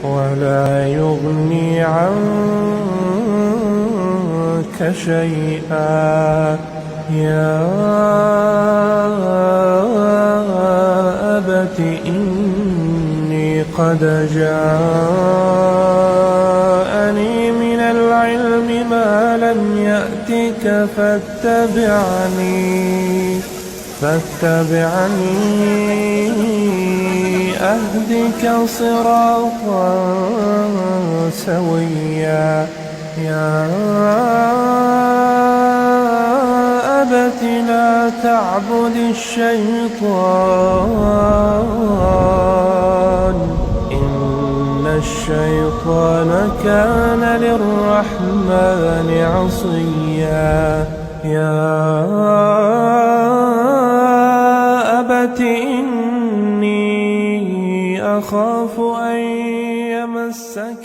ولا يغني عنك شيئا. يا أبت إني قد جاءني من العلم ما لم يأتك فاتبعني أهدك صراطا سويا. يا أبت لا تعبد الشيطان إن الشيطان كان للرحمن عصيا. يا أبت إني أخاف أن يمسك